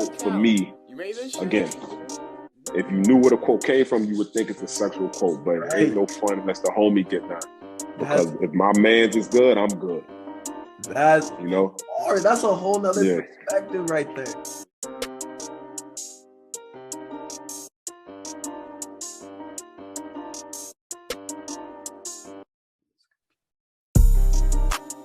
quote for me, again, if you knew where the quote came from, you would think it's a sexual quote, but it ain't no fun unless the homie get none. Because if my man's is good, I'm good. That's, you know, or that's a whole nother perspective right there.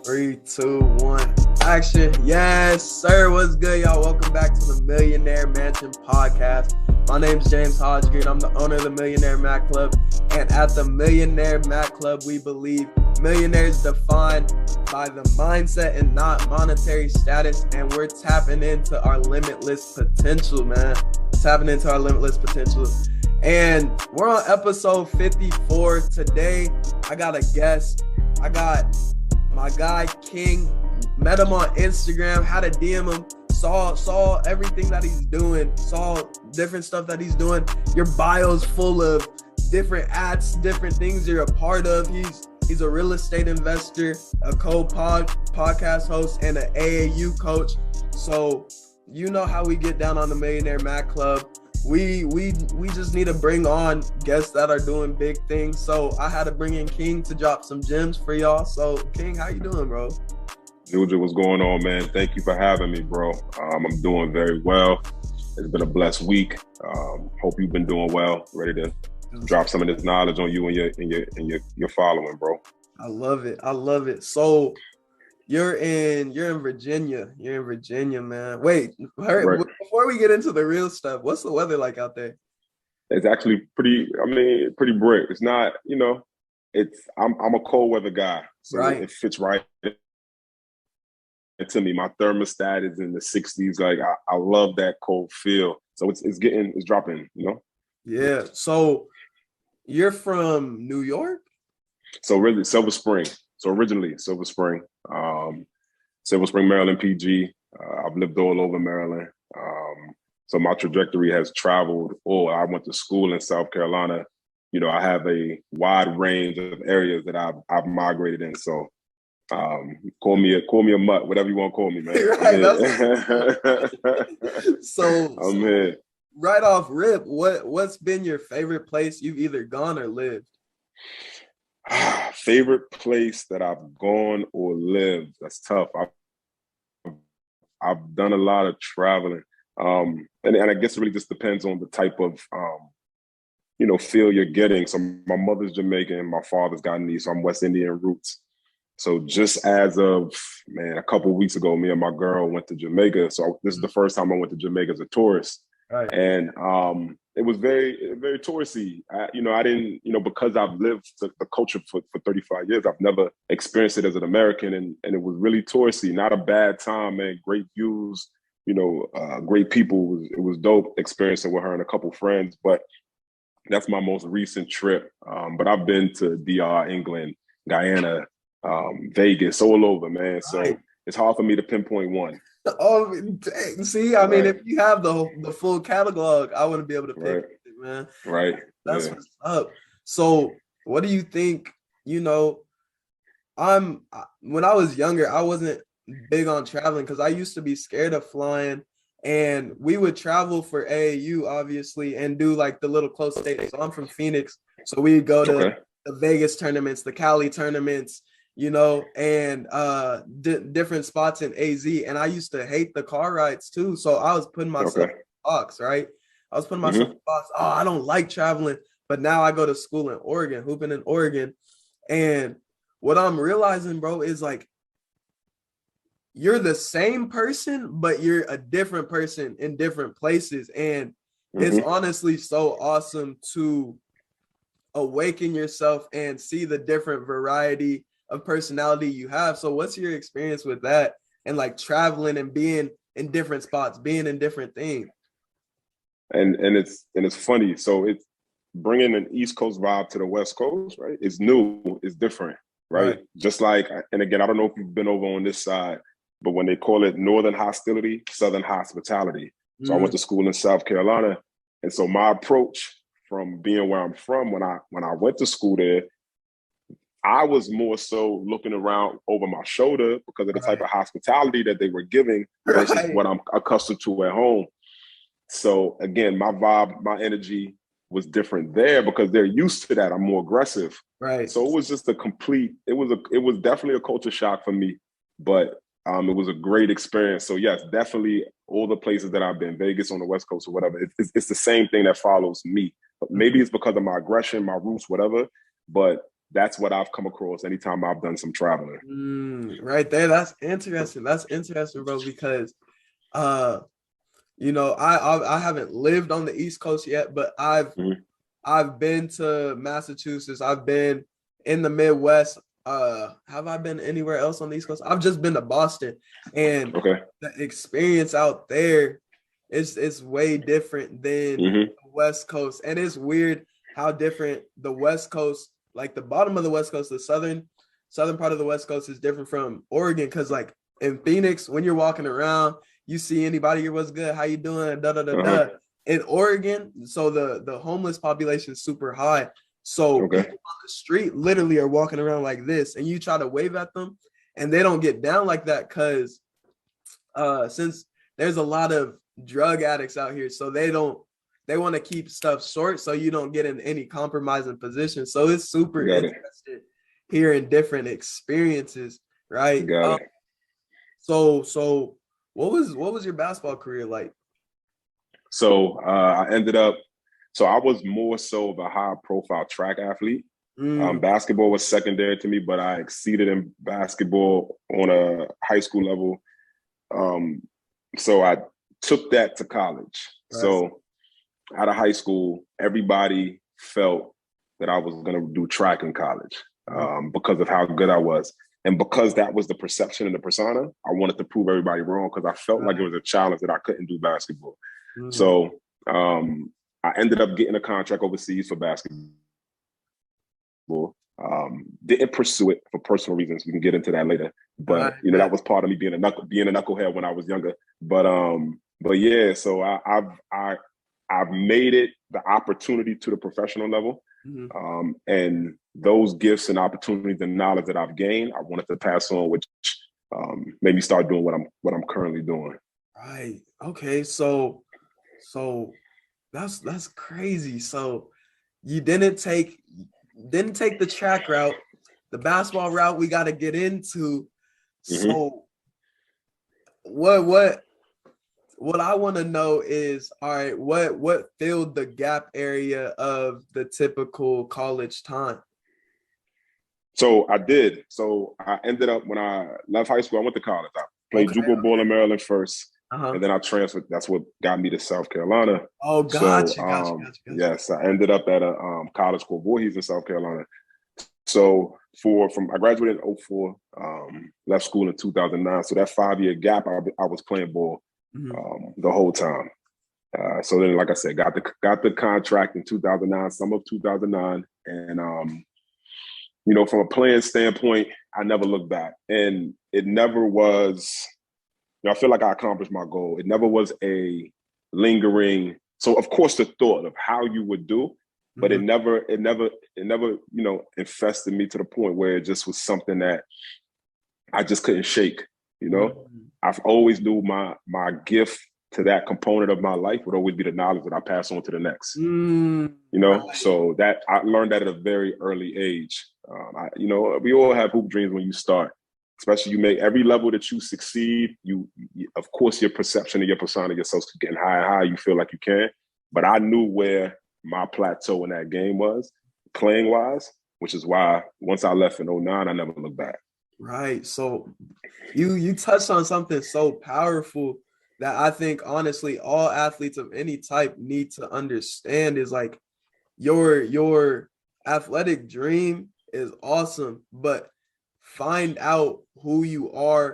Three, two, one, action. Yes, sir. What's good, y'all? Welcome back to the Millionaire Mansion podcast. My name's James Hodgkin. I'm the owner of the Millionaire Mac Club. And at the Millionaire Mac Club, we believe millionaires defined by the mindset and not monetary status. And we're tapping into our limitless potential, man. Tapping into our limitless potential. And we're on episode 54. Today, I got a guest. I got my guy, King. Met him on Instagram, had to DM him, saw everything that he's doing, saw different stuff that he's doing. Your bio's full of different ads, different things you're a part of. He's a real estate investor, a podcast host, and an AAU coach. So you know how we get down on the Millionaire Mac Club. We just need to bring on guests that are doing big things. So I had to bring in King to drop some gems for y'all. So King, how you doing, bro? Juju, what's going on, man? Thank you for having me, bro. I'm doing very well. It's been a blessed week. Hope you've been doing well. Ready to drop some of this knowledge on you and your following, bro. I love it. I love it. So you're in Virginia. You're in Virginia, man. Wait, Right. Before we get into the real stuff, what's the weather like out there? It's actually pretty brick. It's not, I'm a cold weather guy. So Right. It fits right to me. My thermostat is in the 60s. Like I love that cold feel. So it's dropping, Yeah. So you're from New York? So really Silver Spring. So originally Silver Spring, Maryland, PG. I've lived all over Maryland. So my trajectory has traveled. I went to school in South Carolina. I have a wide range of areas that I've migrated in. So call me a mutt, whatever you want to call me, man. Right. So I'm here. Right off rip, what's been your favorite place you've either gone or lived? Favorite place that I've gone or lived? That's tough. I've done a lot of traveling, and I guess it really just depends on the type of feel you're getting. So my mother's Jamaican, my father's Guyanese, so I'm West Indian roots. So just as of a couple of weeks ago, me and my girl went to Jamaica. So this is the first time I went to Jamaica as a tourist. Right. And it was very, very touristy. I didn't, because I've lived the culture for 35 years, I've never experienced it as an American. And it was really touristy, not a bad time, man. Great views, great people. It was dope experiencing with her and a couple friends. But that's my most recent trip. But I've been to DR, England, Guyana, Vegas, all over, man. So it's hard for me to pinpoint one. Oh, dang. See, I mean, if you have the full catalog, I wouldn't be able to pick it, man. Right. That's what's up. So what do you think, when I was younger, I wasn't big on traveling because I used to be scared of flying, and we would travel for AAU, obviously, and do like the little close states. So I'm from Phoenix, so we'd go to the Vegas tournaments, the Cali tournaments, and different spots in AZ. And I used to hate the car rides too. So I was putting myself in a box, right? I was putting myself in a box. Oh, I don't like traveling. But now I go to school in Oregon, hooping in Oregon. And what I'm realizing, bro, is like, you're the same person, but you're a different person in different places. And it's honestly so awesome to awaken yourself and see the different variety of personality you have. So what's your experience with that and like traveling and being in different spots, being in different things? And it's funny. So it's bringing an East Coast vibe to the West Coast, right? It's new, it's different, right? Just like, and again, I don't know if you've been over on this side, but when they call it Northern hostility, Southern hospitality. So I went to school in South Carolina. And so my approach from being where I'm from, when I went to school there, I was more so looking around over my shoulder because of the type of hospitality that they were giving versus what I'm accustomed to at home. So again, my vibe, my energy was different there because they're used to that. I'm more aggressive. Right. So it was just it was definitely a culture shock for me, but it was a great experience. So yes, definitely all the places that I've been, Vegas on the West Coast or whatever, it's the same thing that follows me. But maybe it's because of my aggression, my roots, whatever, but that's what I've come across anytime I've done some traveling. Right there. That's interesting. That's interesting, bro, because I haven't lived on the East Coast yet, but I've been to Massachusetts. I've been in the Midwest. Have I been anywhere else on the East Coast? I've just been to Boston, and the experience out there is way different than the West Coast. And it's weird how different the West Coast, like the bottom of the West Coast, the southern part of the West Coast is different from Oregon. Because like in Phoenix, when you're walking around, you see anybody, you're what's good, how you doing, da da da da. In Oregon, so the homeless population is super high. So people on the street literally are walking around like this, and you try to wave at them, and they don't get down like that because since there's a lot of drug addicts out here, so they want to keep stuff short so you don't get in any compromising position. So it's super interesting hearing different experiences, right? Got it. So what was your basketball career like? So I was more so of a high profile track athlete. Basketball was secondary to me, but I exceeded in basketball on a high school level. So I took that to college. Right. So out of high school, everybody felt that I was going to do track in college because of how good I was. And because that was the perception and the persona, I wanted to prove everybody wrong because I felt like it was a challenge that I couldn't do basketball. So I ended up getting a contract overseas for basketball. Didn't pursue it for personal reasons. We can get into that later. But that was part of me being a knucklehead when I was younger. But yeah, so I've made it the opportunity to the professional level. And those gifts and opportunities and knowledge that I've gained, I wanted to pass on, which made me start doing what I'm currently doing. Right. Okay. So that's crazy. So you didn't take the track route, the basketball route we got to get into. So what I want to know is, all right, what filled the gap area of the typical college time? So I did. So I ended up, when I left high school, I went to college. I played JUCO ball in Maryland first. And then I transferred. That's what got me to South Carolina. Oh, gotcha. Yes, I ended up at a college called Voorhees in South Carolina. So I graduated in 2004, left school in 2009. So that 5-year gap, I was playing ball the whole time. So then, like I said, got the contract in 2009, summer of 2009, and from a playing standpoint, I never looked back, and it never was. I feel like I accomplished my goal. It never was a lingering. So of course the thought of how you would do, but it never, infested me to the point where it just was something that I just couldn't shake. I've always knew my gift to that component of my life would always be the knowledge that I pass on to the next. So that I learned that at a very early age. We all have hoop dreams when you start. Especially you make every level that you succeed, you of course your perception of your persona yourself is getting higher and higher, you feel like you can. But I knew where my plateau in that game was, playing wise, which is why once I left in 2009, I never looked back. Right. So you touched on something so powerful that I think honestly all athletes of any type need to understand is like your athletic dream is awesome, but find out who you are,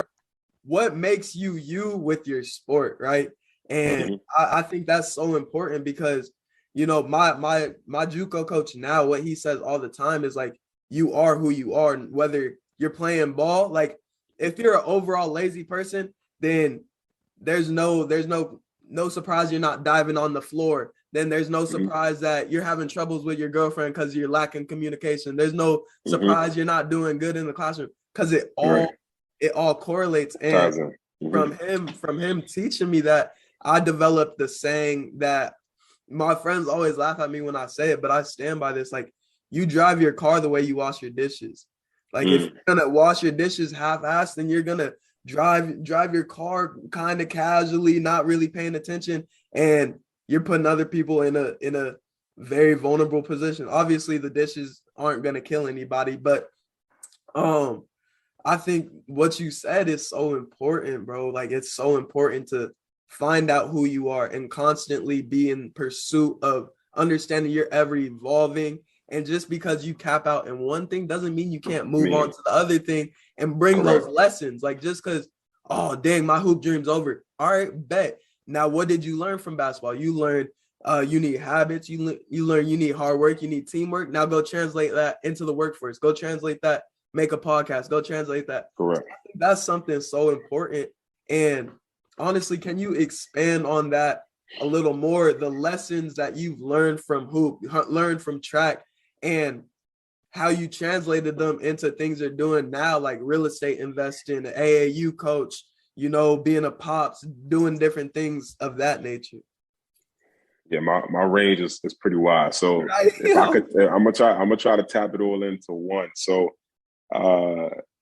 what makes you with your sport, right? And I think that's so important because, my JUCO coach now, what he says all the time is like, you are who you are, and whether you're playing ball, like if you're an overall lazy person, then there's no surprise you're not diving on the floor. Then there's no surprise that you're having troubles with your girlfriend because you're lacking communication. There's no surprise you're not doing good in the classroom because it all correlates. And from him teaching me that, I developed the saying that my friends always laugh at me when I say it, but I stand by this. Like, you drive your car the way you wash your dishes. Like, if you're gonna wash your dishes half-assed, then you're gonna drive your car kind of casually, not really paying attention, and you're putting other people in a very vulnerable position. Obviously, the dishes aren't gonna kill anybody, but I think what you said is so important, bro. Like, it's so important to find out who you are and constantly be in pursuit of understanding you're ever evolving. And just because you cap out in one thing doesn't mean you can't move on to the other thing and bring those lessons. Like, just because, oh, dang, my hoop dream's over. All right, bet. Now, what did you learn from basketball? You learned you need habits. You learn you need hard work. You need teamwork. Now go translate that into the workforce. Go translate that. Make a podcast. Go translate that. Correct. I think that's something so important. And honestly, can you expand on that a little more? The lessons that you've learned from hoop, learned from track, and how you translated them into things you're doing now, like real estate investing, AAU coach, you know, being a pops, doing different things of that nature. Yeah, my range is pretty wide. So if I could, I'm gonna try to tap it all into one. So,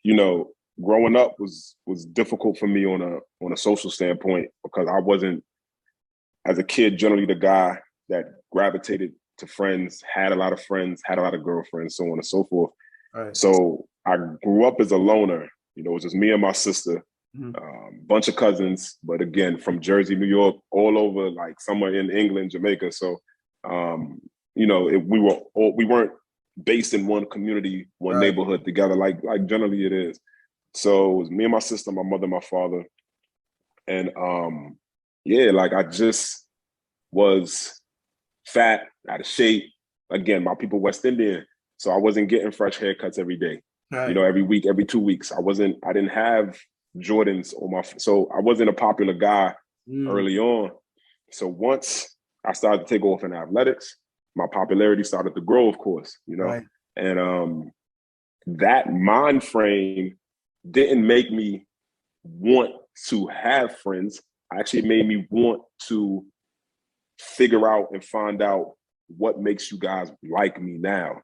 you know, growing up was difficult for me on a social standpoint because I wasn't, as a kid, generally the guy that gravitated to friends, had a lot of friends, had a lot of girlfriends, so on and so forth. Right. So I grew up as a loner. You know, it was just me and my sister, bunch of cousins, but again, from Jersey, New York, all over, like somewhere in England, Jamaica. So, you know, we weren't based in one community, one neighborhood together, like generally it is. So it was me and my sister, my mother, my father. And yeah, like I just was fat, out of shape. Again, my people West Indian. So I wasn't getting fresh haircuts every day. Right. You know, every week, every 2 weeks. I didn't have Jordans on so I wasn't a popular guy early on. So once I started to take off in athletics, my popularity started to grow, of course, you know. Right. And that mind frame didn't make me want to have friends. Actually made me want to figure out and find out what makes you guys like me now.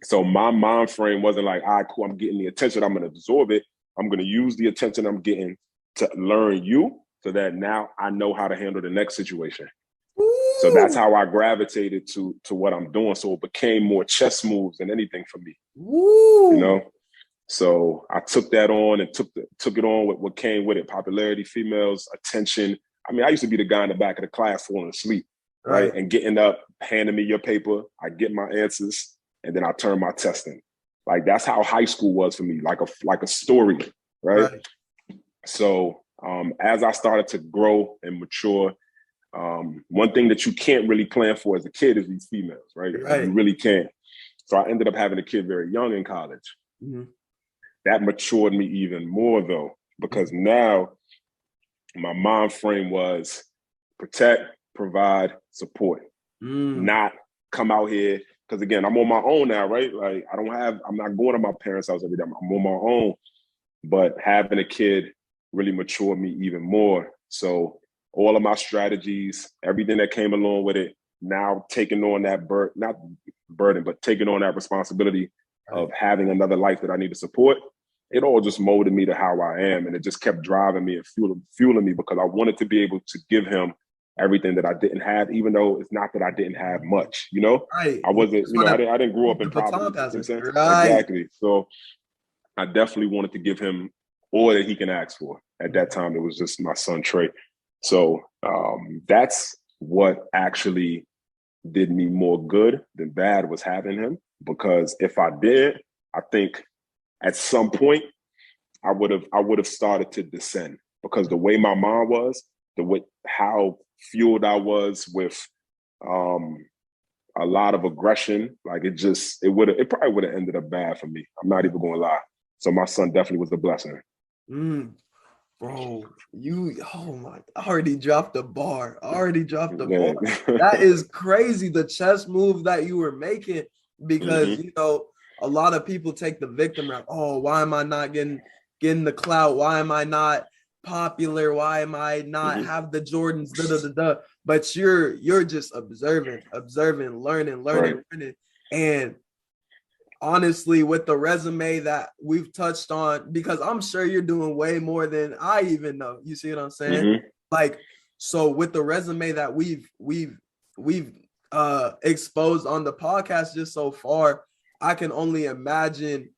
So my mind frame wasn't like, all right, cool, I'm getting the attention, I'm gonna absorb it. I'm gonna use the attention I'm getting to learn you so that now I know how to handle the next situation. So that's how I gravitated to what I'm doing. So it became more chess moves than anything for me. You know? So I took that on and took it on with what came with it: popularity, females, attention. I mean, I used to be the guy in the back of the class falling asleep, right? And getting up, handing me your paper, I get my answers, and then I turn my test in. Like, that's how high school was for me, like a story, right? So as I started to grow and mature, one thing that you can't really plan for as a kid is these females, right? You really can't. So I ended up having a kid very young in college. That matured me even more, though, because now my mind frame was protect, provide, support, not come out here. Because again, I'm on my own now, right? Like I'm not going to my parents' house every day. I'm on my own. But having a kid really matured me even more. So all of my strategies, everything that came along with it, now taking on that not burden, but taking on that responsibility of having another life that I need to support, it all just molded me to how I am. And it just kept driving me and fueling me because I wanted to be able to give him everything that I didn't have, even though it's not that I didn't have much, you know? I wasn't, you know, I didn't grow up in poverty. Exactly. So I definitely wanted to give him all that he can ask for. At that time, it was just my son, Trey. So that's what actually did me more good than bad, was having him. Because if I did, I think at some point I would have started to descend, because the way my mom was, how fueled I was with a lot of aggression, like it probably would have ended up bad for me. I'm not even gonna lie. So my son definitely was a blessing. Bro, I already dropped the bar. Bar. That is crazy. The chess move that you were making, because you know, a lot of people take the victim route. Oh, why am I not getting the clout? Why am I not popular? Why am I not have the Jordans? But you're just observing, learning, Right. and honestly, with the resume that we've touched on, because I'm sure you're doing way more than I even know. You see what I'm saying? Like, so with the resume that we've exposed on the podcast just so far, I can only imagine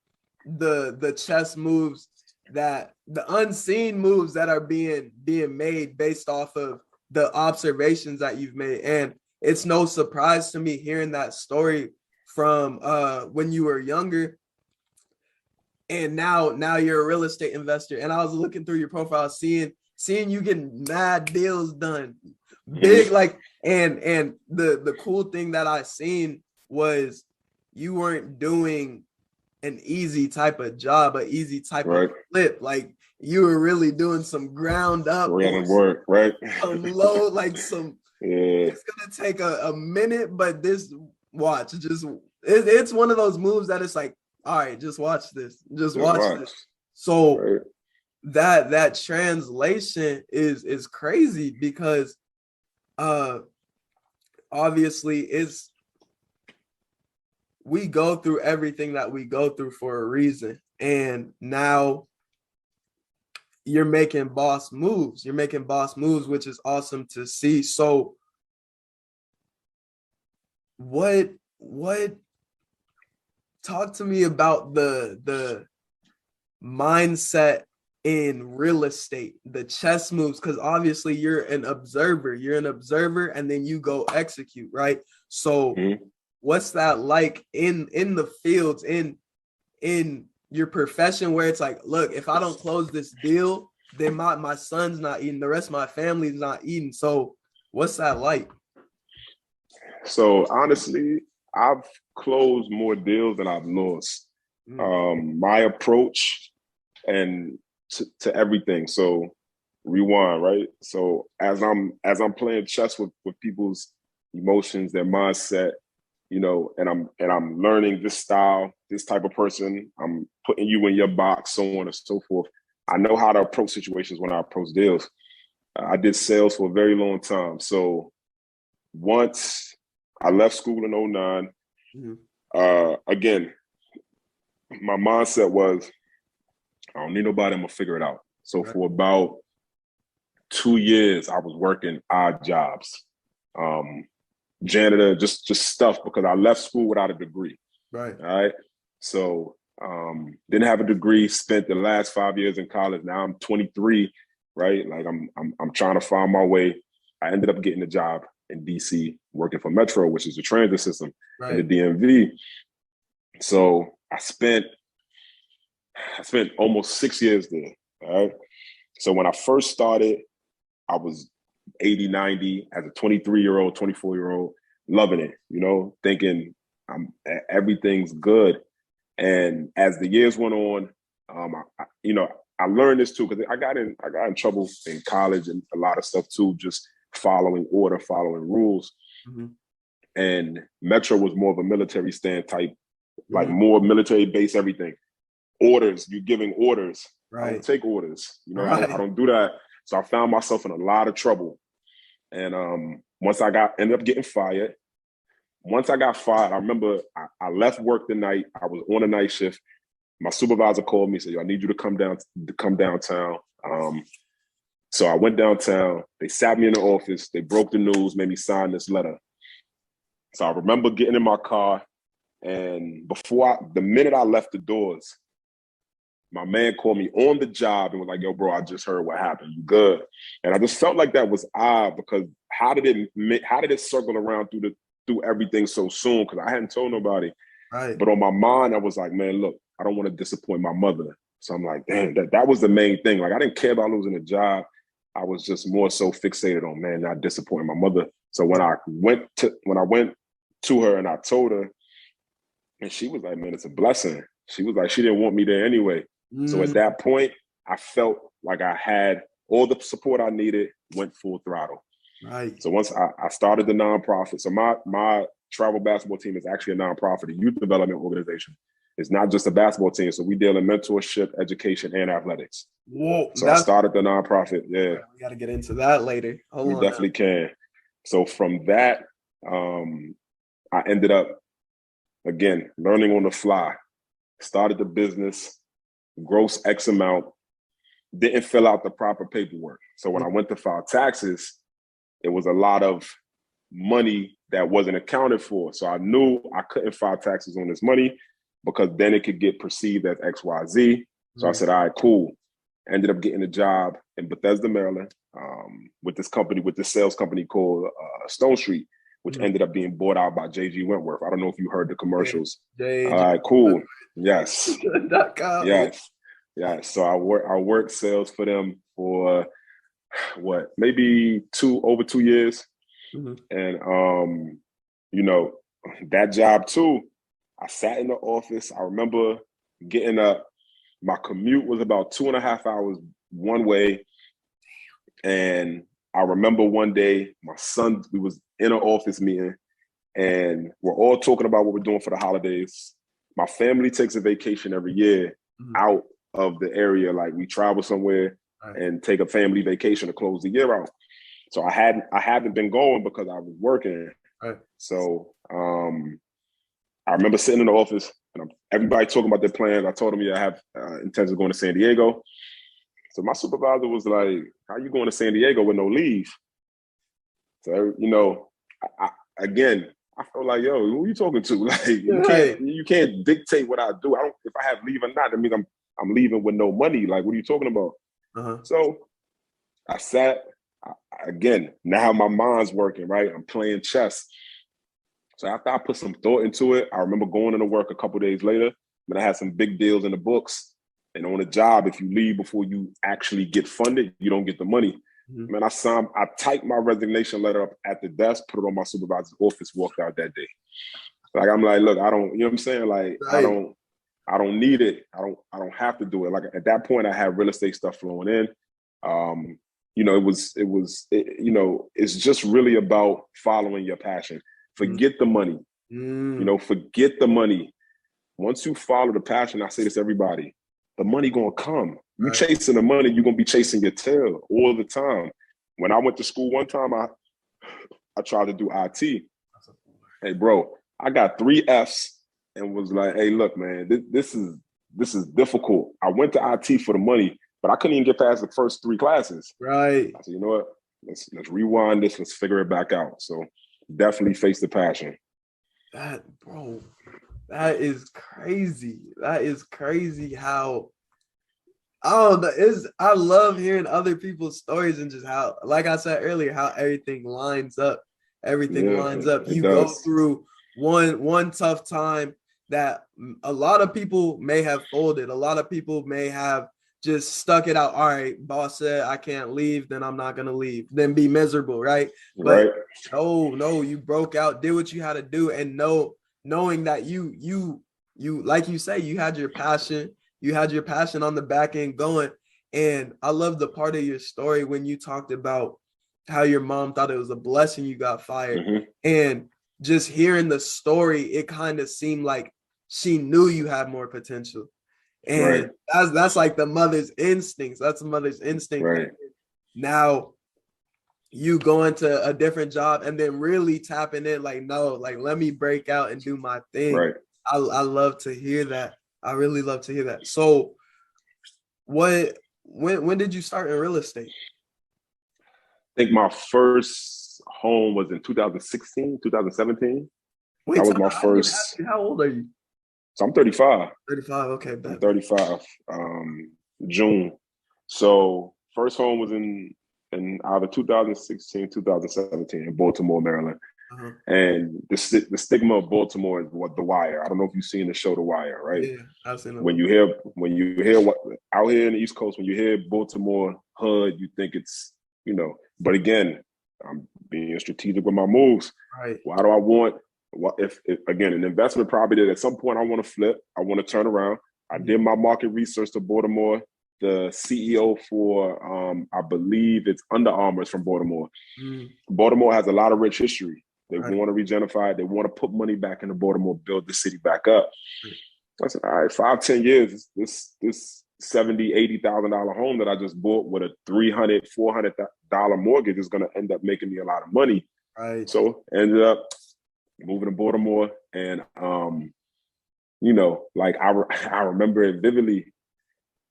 the chess moves, that the unseen moves that are being made based off of the observations that you've made. And it's no surprise to me hearing that story from when you were younger, and now you're a real estate investor. And I was looking through your profile, seeing you getting mad deals done, big, like, and the cool thing that I seen was you weren't doing an easy type of job, an easy type of flip. Like, you were really doing some ground up work, right? Some low, like some. It's gonna take a minute, but this watch it's one of those moves that it's like, all right, just watch this, just watch this. So that translation is crazy, because obviously we go through everything that we go through for a reason. And now you're making boss moves, which is awesome to see. So what talk to me about the mindset in real estate, the chess moves, because obviously you're an observer, and then you go execute, right? So what's that like in the fields, in your profession, where it's like, look, if I don't close this deal, then my son's not eating, the rest of my family's not eating. So what's that like? So honestly, I've closed more deals than I've lost. My approach and to everything. So rewind, right? So as I'm playing chess with people's emotions, their mindset, you know, and I'm learning this style, this type of person, I'm putting you in your box, so on and so forth. I know how to approach situations when I approach deals. I did sales for a very long time. So once I left school in 2009, again, my mindset was, I don't need nobody, I'm gonna figure it out. So for about 2 years, I was working odd jobs. Janitor, just stuff, because I left school without a degree. All right. So didn't have a degree, spent the last 5 years in college. Now I'm 23, right? Like I'm trying to find my way. I ended up getting a job in DC working for Metro, which is the transit system in the DMV. So I spent almost 6 years there. All right. So when I first started, I was 80, 90 as a 23-year-old, 24-year-old, loving it, you know, thinking everything's good. And as the years went on, I learned this too, because I got in trouble in college and a lot of stuff too, just following order, following rules. And Metro was more of a military stand type, like more military base, everything. Orders, you're giving orders. I don't take orders. You know, I don't do that. So I found myself in a lot of trouble. And once I ended up getting fired. Once I got fired, I remember I left work the night. I was on a night shift. My supervisor called me, said, "Yo, I need you to come downtown." So I went downtown. They sat me in the office. They broke the news, made me sign this letter. So I remember getting in my car, and the minute I left the doors, my man called me on the job and was like, "Yo, bro, I just heard what happened. You good?" And I just felt like that was odd, because how did it circle around through everything so soon? Because I hadn't told nobody. But on my mind, I was like, man, look, I don't want to disappoint my mother. So I'm like, damn, that was the main thing. Like, I didn't care about losing a job. I was just more so fixated on, man, not disappointing my mother. So when I went to her and I told her, and she was like, man, it's a blessing. She was like, she didn't want me there anyway. So at that point, I felt like I had all the support I needed, went full throttle. So once I started the nonprofit, so my travel basketball team is actually a nonprofit, a youth development organization. It's not just a basketball team. So we deal in mentorship, education, and athletics. Whoa. So I started the nonprofit. Yeah. We got to get into that later. We definitely can. So from that, I ended up, again, learning on the fly. Started the business, gross X amount, didn't fill out the proper paperwork. So when I went to file taxes, it was a lot of money that wasn't accounted for. So I knew I couldn't file taxes on this money because then it could get perceived as XYZ. So I said, all right, cool. Ended up getting a job in Bethesda, Maryland, with this sales company called Stone Street, which ended up being bought out by J.G. Wentworth. I don't know if you heard the commercials. All right, cool. Yes. Yes. So I worked sales for them for maybe over 2 years. And that job too, I sat in the office. I remember getting up. My commute was about 2.5 hours one way. And I remember one day we was in an office meeting and we're all talking about what we're doing for the holidays. My family takes a vacation every year out of the area. Like we travel somewhere and take a family vacation to close the year out. So I haven't been going because I was working. Right. So I remember sitting in the office and everybody talking about their plans. I told them, I have intentions of going to San Diego. So my supervisor was like, how you going to San Diego with no leave? So, I felt like, yo, who are you talking to? Like, you can't dictate what I do. If I have leave or not, that means I'm leaving with no money. Like, what are you talking about? So I sat, again, now my mind's working, right? I'm playing chess. So after I put some thought into it, I remember going into work a couple days later, but I had some big deals in the books. And on the job, if you leave before you actually get funded, you don't get the money. Man, I typed my resignation letter up at the desk, put it on my supervisor's office, walked out that day. Like, I'm like, look, I don't, you know what I'm saying? Like, I don't need it. I don't have to do it. Like at that point, I had real estate stuff flowing in. It's just really about following your passion. Forget the money. Forget the money. Once you follow the passion, I say this to everybody, the money gonna come. You chasing the money, you're gonna be chasing your tail all the time. When I went to school one time, I tried to do IT. Hey, bro, I got 3 Fs and was like, hey, look, man, this is difficult. I went to IT for the money, but I couldn't even get past the first 3 classes. Right. I said, you know what? Let's rewind this. Let's figure it back out. So definitely face the passion. That is crazy. That is crazy how, I love hearing other people's stories and just how, like I said earlier, how everything lines up. You go through one tough time that a lot of people may have folded. A lot of people may have just stuck it out. All right, boss said I can't leave, then I'm not going to leave. Then be miserable, right? But no, you broke out, did what you had to do, and knowing that you like you say, you had your passion on the back end going. And I love the part of your story when you talked about how your mom thought it was a blessing you got fired. And just hearing the story, it kind of seemed like she knew you had more potential. And that's like the mother's instincts. That's the mother's instinct. Right. Now you go into a different job and then really tapping in, like, no, like, let me break out and do my thing. Right. I love to hear that. I really love to hear that. So when did you start in real estate? I think my first home was in 2016, 2017. Wait, that was my first. How old are you? So I'm 35. 35, okay. I'm 35, June. So first home was in either 2016, 2017 in Baltimore, Maryland. And the stigma of Baltimore is The Wire. I don't know if you've seen the show The Wire, right? Yeah, I've seen it. When you hear what out here in the East Coast, when you hear Baltimore hood, you think it's, but again, I'm being strategic with my moves. Right. Why do I want, if again, an investment property that at some point I want to flip, I want to turn around. I did my market research to Baltimore. The CEO for, I believe it's Under Armour is from Baltimore. Baltimore has a lot of rich history. They want to regenify it. They want to put money back into Baltimore, build the city back up. I said, all right, 5-10 years, this $70,000-$80,000 home that I just bought with a $300,000-$400,000 mortgage is gonna end up making me a lot of money. Right. So ended up moving to Baltimore, and you know, like I remember it vividly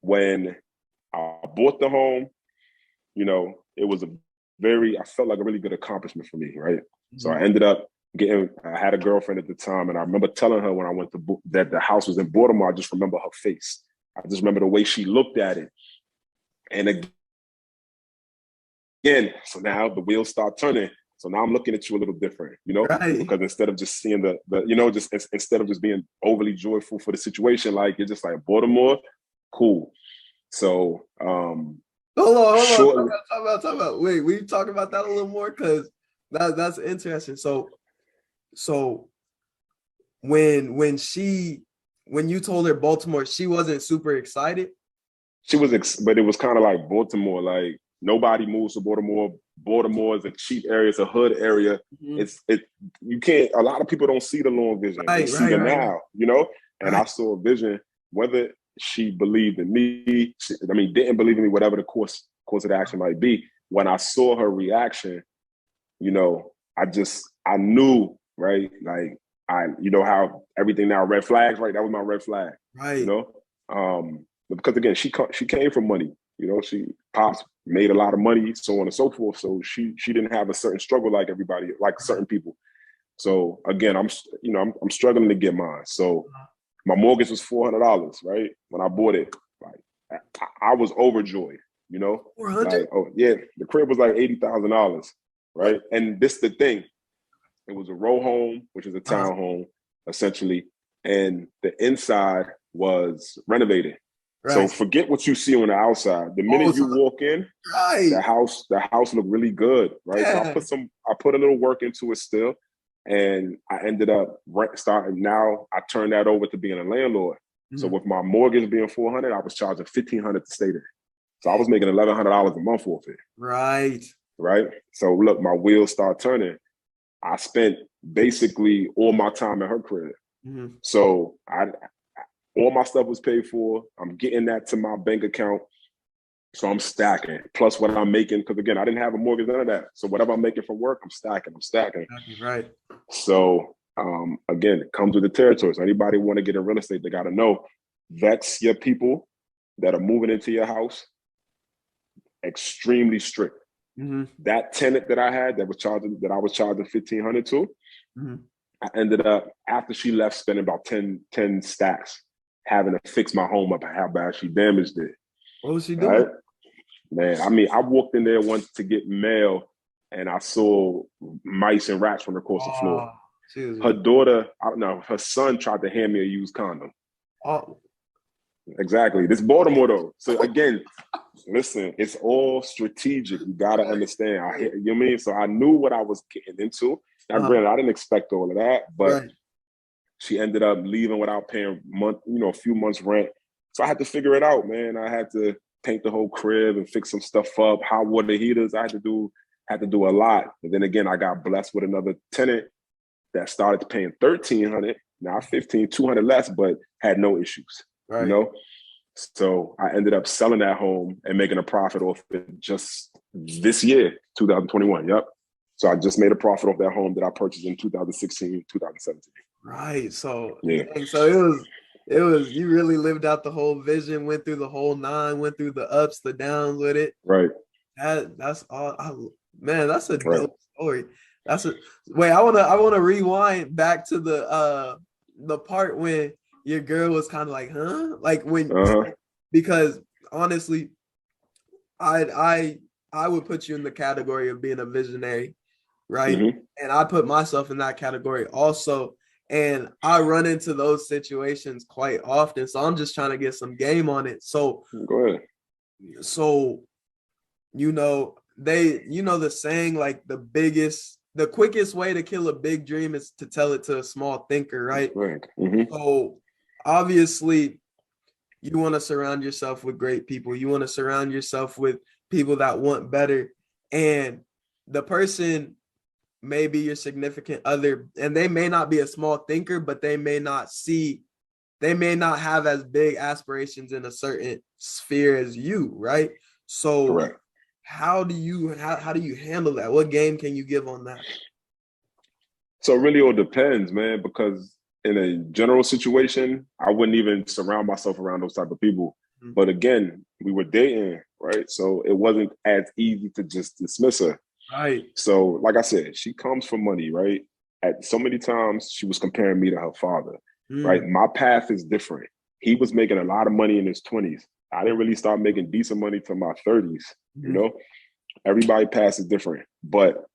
when I bought the home. You know, it was I felt like a really good accomplishment for me, right? Mm-hmm. So I ended up I had a girlfriend at the time, and I remember telling her when I went to that the house was in Baltimore. I just remember her face. I just remember the way she looked at it. And again, so now the wheels start turning. So now I'm looking at you a little different, you know, right. Because instead of just seeing the you know, just instead of just being overly joyful for the situation, like you're just like, Baltimore, cool. So hold on. Talk about. Wait, we talk about that a little more, because that's interesting. So when you told her Baltimore, she wasn't super excited. She was, but it was kind of like Baltimore. Like nobody moves to Baltimore. Baltimore is a cheap area. It's a hood area. Mm-hmm. You can't. A lot of people don't see the long vision. They see the now, you know. And I saw a vision. Whether she believed in me, didn't believe in me, whatever the course of the action might be. When I saw her reaction, you know, I knew, right? Like you know how everything now red flags, right? That was my red flag, right? You know, because again, she came from money. You know, she pops made a lot of money, so on and so forth. So she didn't have a certain struggle like everybody, like certain people. So again, I'm struggling to get mine. So my mortgage was $400, right? When I bought it, like I was overjoyed, you know. 400? Like, oh yeah, the crib was like $80,000, right? And this the thing. It was a row home, which is a town home, essentially, and the inside was renovated. Right. So forget what you see on the outside. The minute you walk in, the house looked really good, right? Yeah. So I put a little work into it still, and I ended up starting. Now I turned that over to being a landlord. Mm-hmm. So with my mortgage being $400, I was charging $1,500 to stay there. So I was making $1,100 a month off it. Right. So look, my wheels start turning. I spent basically all my time at her crib. Mm-hmm. So all my stuff was paid for. I'm getting that to my bank account. So I'm stacking. Plus what I'm making, because again, I didn't have a mortgage, none of that. So whatever I'm making from work, I'm stacking. Right. So again, it comes with the territory. So anybody want to get in real estate, they got to know, vets your people that are moving into your house. Extremely strict. Mm-hmm. That tenant that I had that I was charging $1,500 to, mm-hmm. I ended up, after she left, spending about 10 stacks having to fix my home up and how bad she damaged it. What was she doing? Right? Man, I walked in there once to get mail and I saw mice and rats from across the floor. Her daughter, I don't know, her son tried to hand me a used condom. Oh. Exactly. This Baltimore though. So again, listen, it's all strategic. You gotta understand. You know what I mean? So I knew what I was getting into. Now, granted, I didn't expect all of that, but she ended up leaving without paying a few months rent. So I had to figure it out, man. I had to paint the whole crib and fix some stuff up. Hot water heaters. I had to do a lot. And then again, I got blessed with another tenant that started paying $1,300. Now $1,200 less, but had no issues. Right. You know? So I ended up selling that home and making a profit off it just this year, 2021. Yep. So I just made a profit off that home that I purchased in 2016, 2017. Right. So yeah. So it was you really lived out the whole vision, went through the whole 9, went through the ups, the downs with it. Right. That's all. Man, that's a dope story. Wait. I wanna rewind back to the part when your girl was kind of like, huh? Like when, because honestly, I would put you in the category of being a visionary, right? Mm-hmm. And I put myself in that category also. And I run into those situations quite often. So I'm just trying to get some game on it. So go ahead. So, the saying, like the quickest way to kill a big dream is to tell it to a small thinker, right? Right. Mm-hmm. So obviously you want to surround yourself with great people. You want to surround yourself with people that want better. And the person may be your significant other, and they may not be a small thinker, but they may not see they may not have as big aspirations in a certain sphere as you, right? So Correct. how do you handle that? What game can you give on that? So it really all depends, man, because in a general situation, I wouldn't even surround myself around those type of people. Mm-hmm. But again, we were dating, right? So it wasn't as easy to just dismiss her. Right. So, like I said, she comes from money, right? At so many times, she was comparing me to her father, right? My path is different. He was making a lot of money in his 20s. I didn't really start making decent money till my 30s, you know? Everybody path is different. But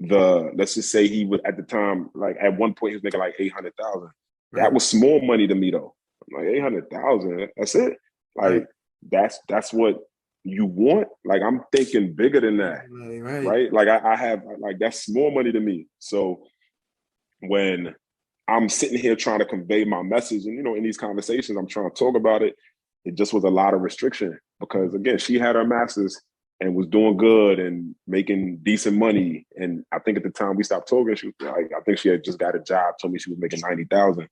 let's just say he was at the time, like at one point, he was making like 800,000. Right. That was small money to me, though. I'm like, 800,000, that's it? Like, that's what you want? Like, I'm thinking bigger than that, right? Like, I have, like, that's small money to me. So when I'm sitting here trying to convey my message and, you know, in these conversations, I'm trying to talk about it, it just was a lot of restriction because, again, she had her master's and was doing good and making decent money. And I think at the time we stopped talking, she was like, I think she had just got a job, told me she was making 90,000.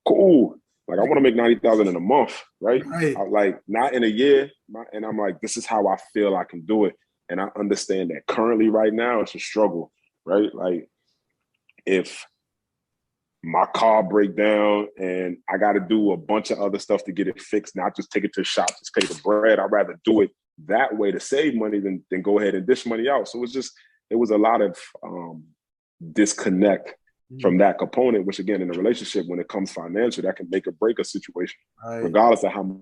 Cool. Like, I want to make 90,000 in a month, right? Like, not in a year. And I'm like, this is how I feel I can do it. And I understand that currently right now it's a struggle, right? Like, if my car break down and I got to do a bunch of other stuff to get it fixed, not just take it to the shop, just pay the bread, I'd rather do it that way to save money than go ahead and dish money out. So it was a lot of disconnect from that component, which again, in a relationship, when it comes financial, that can make or break a situation, regardless of how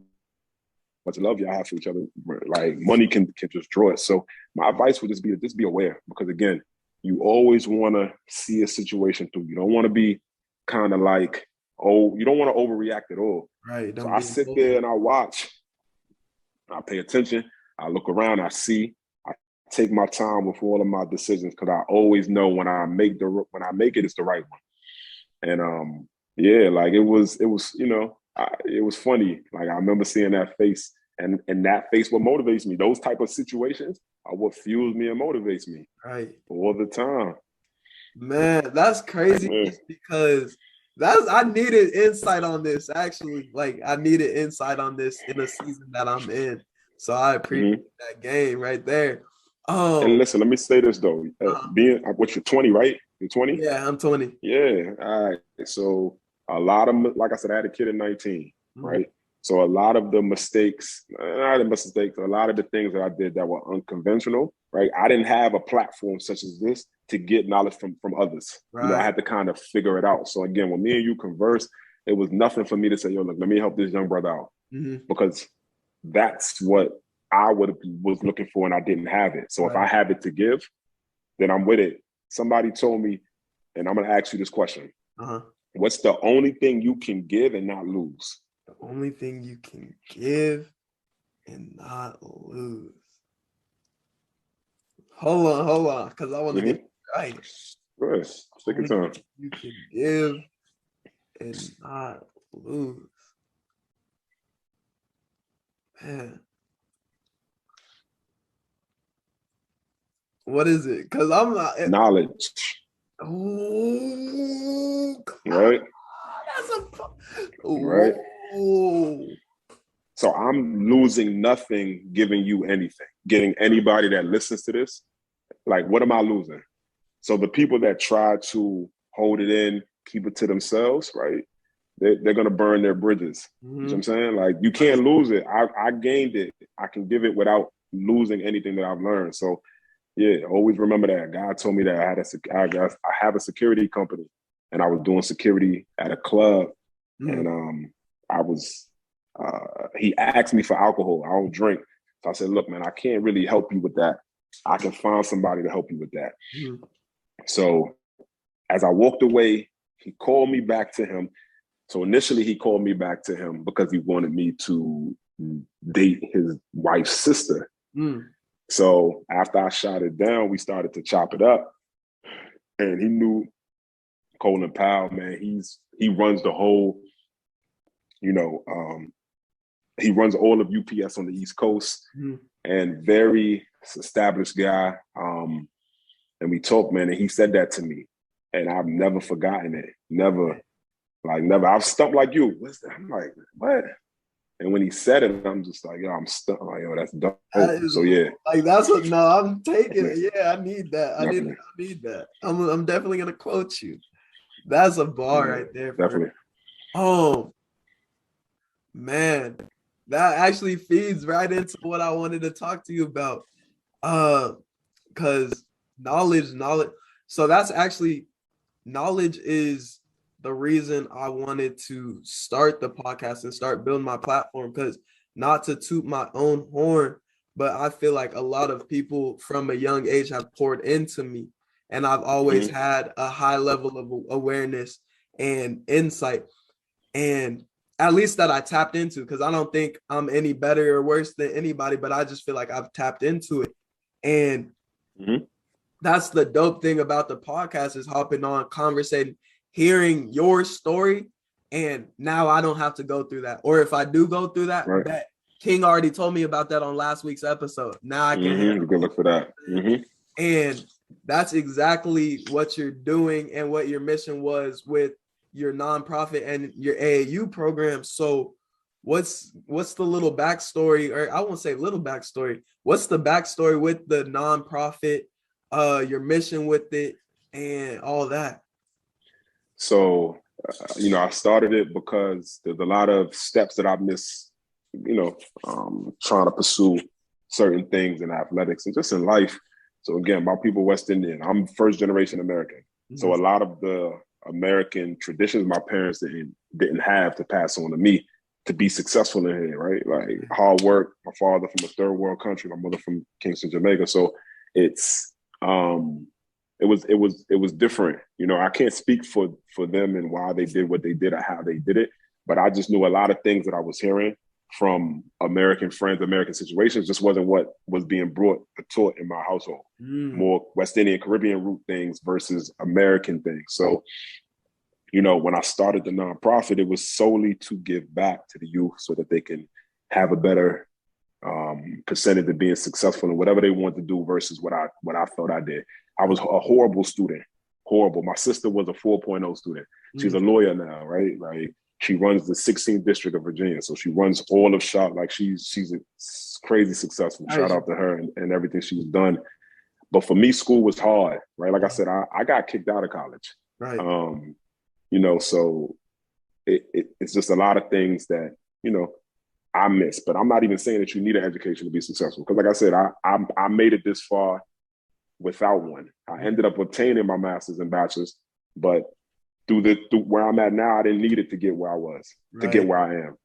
much love y'all have for each other. Like, money can just draw it. So my advice would just be aware, because again, you always want to see a situation through. You don't want to be kind of like, you don't want to overreact at all. Right. So I sit there and I watch, I pay attention, I look around, I see, I take my time with all of my decisions, because I always know when I make it, it's the right one. And yeah, like it was, you know, it was funny. Like, I remember seeing that face, and that face what motivates me. Those type of situations are what fuels me and motivates me. Right. All the time. Man, that's crazy, because I needed insight on this, actually. Like, I needed insight on this in a season that I'm in. So I appreciate that game right there. And listen, let me say this though. Being what, you're 20, right? You're 20? Yeah, I'm 20. Yeah. All right. So a lot of, like I said, I had a kid at 19, right? So a lot of the mistakes, a lot of the things that I did that were unconventional, right? I didn't have a platform such as this to get knowledge from others. Right. You know, I had to kind of figure it out. So again, when me and you converse, it was nothing for me to say, yo, look, let me help this young brother out. Because that's what I was looking for, and I didn't have it. So if I have it to give, then I'm with it. Somebody told me, and I'm going to ask you this question. What's the only thing you can give and not lose? The only thing you can give and not lose. Hold on, because I want to get it right. Good. Take your time. You can give and not lose. Man. What is it? Because I'm not. Knowledge. Oh, right. Right. So I'm losing nothing giving you anything. Getting anybody that listens to this, like, what am I losing? So the people that try to hold it in, keep it to themselves, right? They're gonna burn their bridges. You know what I'm saying? Like, you can't lose it. I gained it. I can give it without losing anything that I've learned. So yeah, always remember that. God told me that I have a security company, and I was doing security at a club, and he asked me for alcohol. I don't drink. So I said, look, man, I can't really help you with that. I can find somebody to help you with that. So as I walked away, he called me back to him. So initially he called me back to him because he wanted me to date his wife's sister. So after I shot it down, we started to chop it up. And he knew Colin Powell, man, he runs the whole, you know, he runs all of UPS on the East Coast, and very established guy. And we talked, man, and he said that to me, and I've never forgotten it. Never. Like never. I'm stumped like you. What's that? I'm like, what? And when he said it, I'm just like, yo, I'm stumped. I'm like, yo, that's dope. That is So yeah, like that's what. No, I'm taking definitely, it. Yeah, I need that. I definitely, need that. I'm definitely gonna quote you. That's a bar yeah, right there for real. definitely. Oh man, that actually feeds right into what I wanted to talk to you about. Because knowledge. So that's actually knowledge is the reason I wanted to start the podcast and start building my platform. Because not to toot my own horn, but I feel like a lot of people from a young age have poured into me, and I've always Mm-hmm. had a high level of awareness and insight, and at least that I tapped into. Because I don't think I'm any better or worse than anybody, but I just feel like I've tapped into it. And Mm-hmm. that's the dope thing about the podcast, is hopping on, conversating, hearing your story. And now I don't have to go through that. Or if I do go through that, Right. bet King already told me about that on last week's episode. Now I can Mm-hmm. Good look for that. Mm-hmm. and that's exactly what you're doing and what your mission was with your nonprofit and your AAU program. So what's the little backstory, or I won't say little backstory, what's the backstory with the nonprofit, your mission with it and all that? So, I started it because there's a lot of steps that I've missed, trying to pursue certain things in athletics and just in life. So again, my people West Indian. I'm first generation American. Mm-hmm. So a lot of the American traditions my parents didn't have to pass on to me to be successful in here, right? Like hard work. My father from a third world country, my mother from Kingston, Jamaica. So it's it was different. I can't speak for them and why they did what they did or how they did it, but I just knew a lot of things that I was hearing from American friends, American situations, just wasn't what was being brought or taught in my household. More West Indian, Caribbean root things versus American things. So, when I started the nonprofit, it was solely to give back to the youth so that they can have a better percentage of being successful in whatever they want to do versus what I felt I did. I was a horrible student, horrible. My sister was a 4.0 student. She's a lawyer now, right? Like she runs the 16th district of Virginia. So she runs all of Charlotte. Like she's crazy successful. Shout out to her and everything she's done. But for me, school was hard, right? Like I said, I got kicked out of college. Right. So it's just a lot of things that, I miss. But I'm not even saying that you need an education to be successful. Because like I said, I made it this far without one. I ended up obtaining my master's and bachelor's, but through where I'm at now, I didn't need it to get where I was, to get where I am.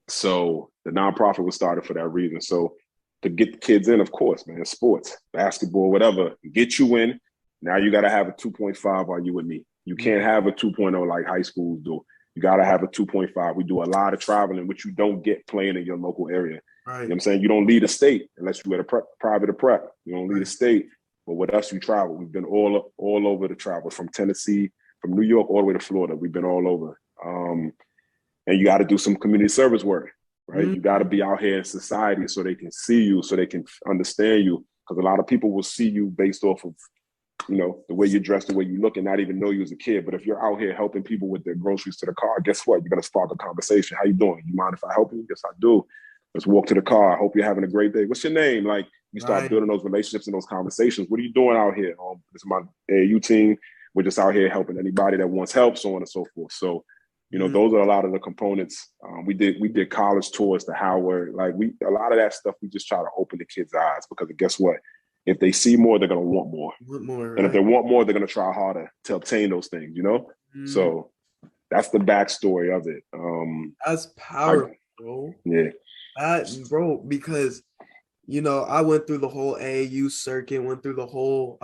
So the nonprofit was started for that reason. So to get the kids in, of course, man, sports, basketball, whatever, get you in. Now you got to have a 2.5 or you and me. You can't have a 2.0 like high schools do. You got to have a 2.5. We do a lot of traveling, which you don't get playing in your local area. Right. You know what I'm saying? You don't leave a state unless you're at a private or prep. You don't leave a state. But with us, you travel. We've been all over the travel, from Tennessee, from New York, all the way to Florida. We've been all over. And you got to do some community service work, right? You got to be out here in society so they can see you, so they can understand you. Because a lot of people will see you based off of, the way you dress, the way you look, and not even know you as a kid. But if you're out here helping people with their groceries to the car, guess what? You're going to spark a conversation. How you doing? You mind if I help you? Yes, I do. Let's walk to the car. I hope you're having a great day. What's your name? Like, you start building those relationships and those conversations. What are you doing out here? This is my AAU team. We're just out here helping anybody that wants help, so on and so forth. So, those are a lot of the components. We did college tours to Howard. Like a lot of that stuff, we just try to open the kids' eyes, because guess what? If they see more, they're going to want more. And if they want more, they're going to try harder to obtain those things, So that's the backstory of it. That's powerful, bro. Yeah. Bro, because, I went through the whole AAU circuit, went through the whole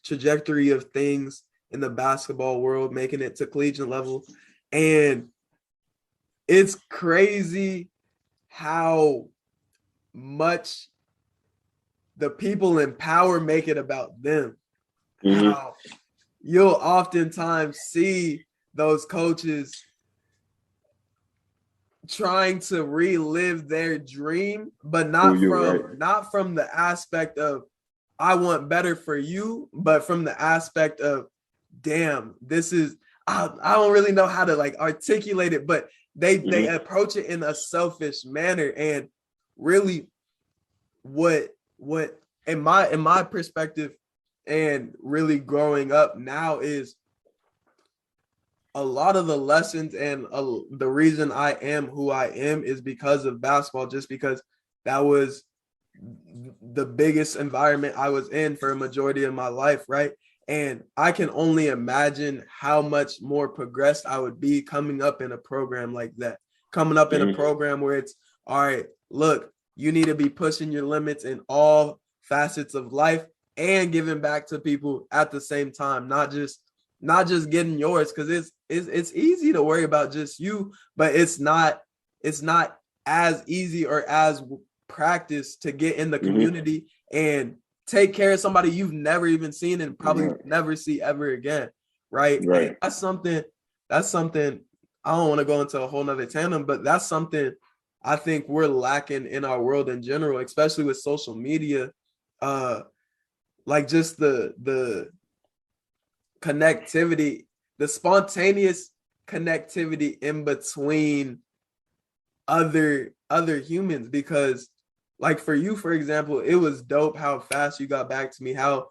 trajectory of things in the basketball world, making it to collegiate level. And it's crazy how much the people in power make it about them. How you'll oftentimes see those coaches trying to relive their dream, but not from the aspect of I want better for you, but from the aspect of, damn, I don't really know how to like articulate it, but they approach it in a selfish manner. And really what in my perspective and really growing up now is a lot of the lessons and the reason I am who I am is because of basketball, just because that was the biggest environment I was in for a majority of my life, right? And I can only imagine how much more progressed I would be coming up in a program like that, coming up in a program where it's, all right, look, you need to be pushing your limits in all facets of life and giving back to people at the same time, not just getting yours, because it's easy to worry about just you, but it's not as easy or as practiced to get in the community and take care of somebody you've never even seen and probably never see ever again, right? And that's something I don't want to go into a whole nother tandem, but that's something I think we're lacking in our world in general, especially with social media. Like just the connectivity, the spontaneous connectivity in between other humans, because like for you, for example, it was dope how fast you got back to me, how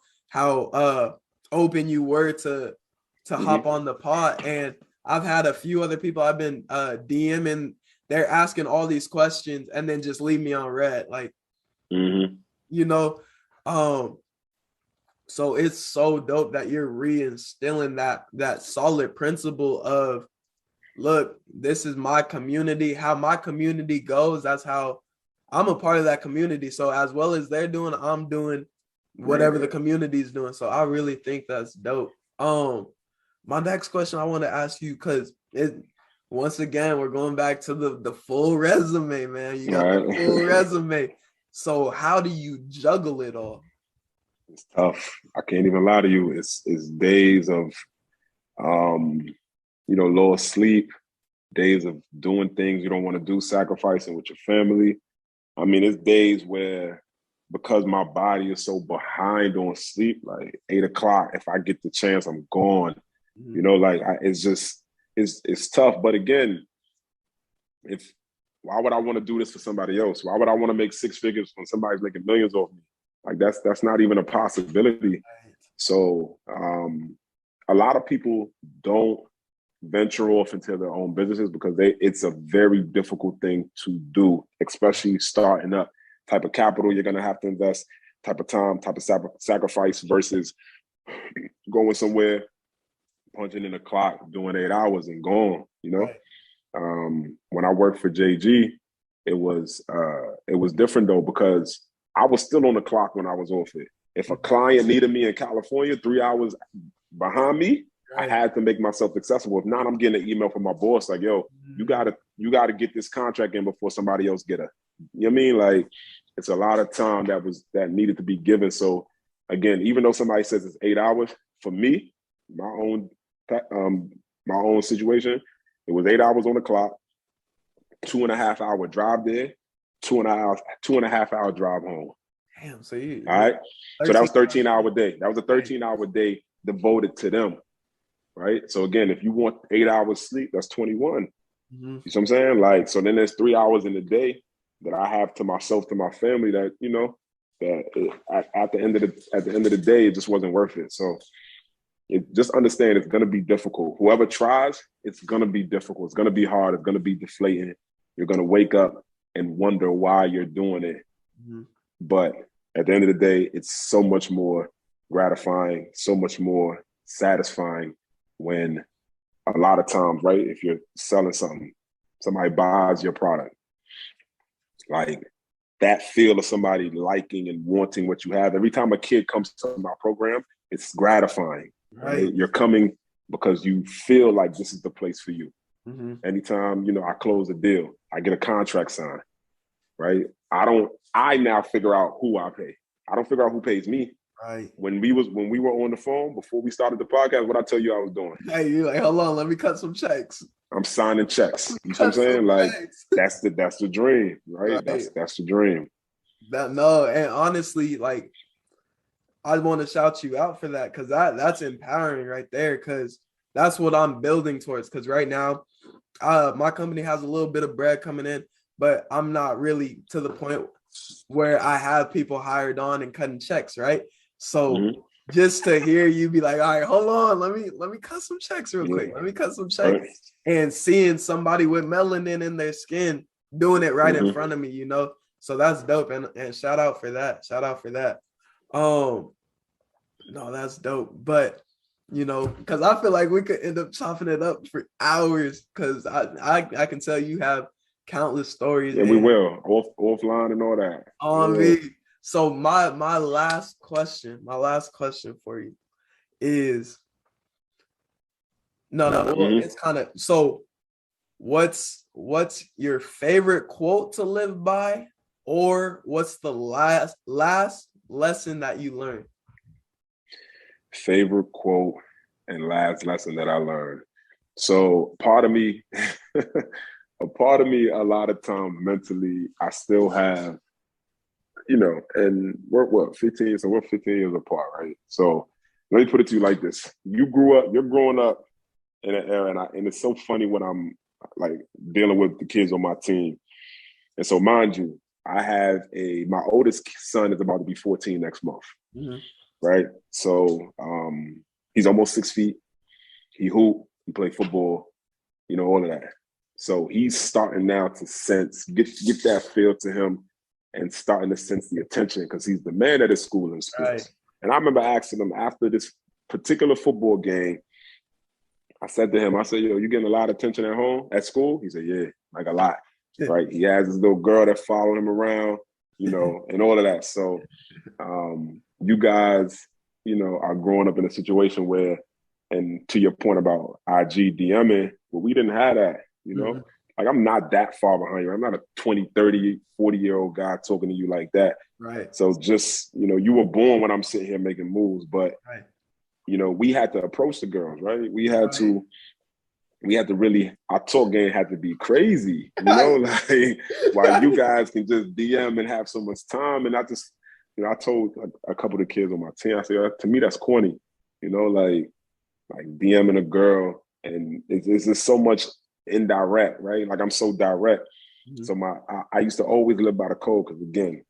open you were to hop on the pod. And I've had a few other people I've been DMing, they're asking all these questions and then just leave me on red, like you know. So it's so dope that you're reinstilling that solid principle of, look, this is my community. How my community goes, that's how I'm a part of that community. So as well as they're doing, I'm doing whatever the community is doing. So I really think that's dope. My next question I want to ask you, because once again, we're going back to the full resume, man. You got the full resume. So how do you juggle it all? It's tough. I can't even lie to you. It's days of, low sleep, days of doing things you don't want to do, sacrificing with your family. I mean, it's days where, because my body is so behind on sleep, like 8 o'clock, if I get the chance, I'm gone. It's tough. But again, why would I want to do this for somebody else? Why would I want to make 6 figures when somebody's making millions off me? Like that's not even a possibility. So a lot of people don't venture off into their own businesses because it's a very difficult thing to do, especially starting up. Type of capital you're gonna have to invest, type of time, type of sacrifice versus going somewhere, punching in the clock, doing 8 hours and gone. When I worked for JG, it was different though, because I was still on the clock when I was off it. If a client needed me in California 3 hours behind me, I had to make myself accessible. If not, I'm getting an email from my boss like, yo, you gotta get this contract in before somebody else get it. You know what I mean? Like, it's a lot of time that needed to be given. So again, even though somebody says it's 8 hours, for me, my own situation, it was 8 hours on the clock, 2.5 hour drive there, 2.5 hour drive home. Damn, so you all right. So that was 13-hour day. That was a 13-hour day devoted to them. Right. So again, if you want 8 hours sleep, that's 21. You know what I'm saying? Like, so then there's 3 hours in the day that I have to myself, to my family, that, at the end of the day, it just wasn't worth it. So just understand it's going to be difficult. Whoever tries, it's going to be difficult. It's going to be hard. It's going to be deflating. You're going to wake up and wonder why you're doing it. But at the end of the day, it's so much more gratifying, so much more satisfying when a lot of times, right, if you're selling something, somebody buys your product, like that feel of somebody liking and wanting what you have. Every time a kid comes to my program, it's gratifying. Right? You're coming because you feel like this is the place for you. Anytime, I close a deal, I get a contract signed, right? I now figure out who I pay. I don't figure out who pays me. Right. When we were on the phone before we started the podcast, what I tell you I was doing? Hey, you're like, hold on, let me cut some checks. I'm signing checks. You know what I'm saying? Like that's the dream, right? That's the dream. And honestly, like, I want to shout you out for that, because that's empowering right there. Because that's what I'm building towards. Because right now, my company has a little bit of bread coming in, but I'm not really to the point where I have people hired on and cutting checks, right? So just to hear you be like, all right, hold on, let me cut some checks real quick. Let me cut some checks. Right. And seeing somebody with melanin in their skin doing it right in front of me, you know. So that's dope. And shout out for that. Shout out for that. No, that's dope. But you know, because I feel like we could end up chopping it up for hours, because I can tell you have countless stories. Yeah, we will. Offline and all that. On me. So my last question for you is it's kind of, so what's your favorite quote to live by, or what's the last lesson that you learned? Favorite quote and last lesson that I learned. So part of me, a lot of times mentally, I still have, you know, and we're 15, so we're 15 years apart, right? So let me put it to you like this. you're growing up in an era, and it's so funny when I'm like dealing with the kids on my team. And so mind you, I have my oldest son is about to be 14 next month. Right. So he's almost 6 feet. He hoop, he played football, you know, all of that. So he's starting now to get that feel to him, and starting to sense the attention, because he's the man at his school in sports. Right. And I remember asking him after this particular football game, I said to him, I said, yo, you getting a lot of attention at school? He said, yeah, like a lot. Right. He has this little girl that followed him around, you know, and all of that. So you guys, you know, are growing up in a situation where, and to your point about IG DMing, well, we didn't have that, you know. Like, I'm not that far behind you. I'm not a 20, 30, 40-year-old guy talking to you like that. Right. So just, you know, you were born when I'm sitting here making moves, but, you know, we had to approach the girls, right? We had to really, our talk game had to be crazy, you know, like, while you guys can just DM and have so much time. And I just, you know, I told a couple of the kids on my team, I said, to me, that's corny, you know, like DMing a girl, and it's just so much indirect, right? Like, I'm so direct. So I used to always live by the code, because again,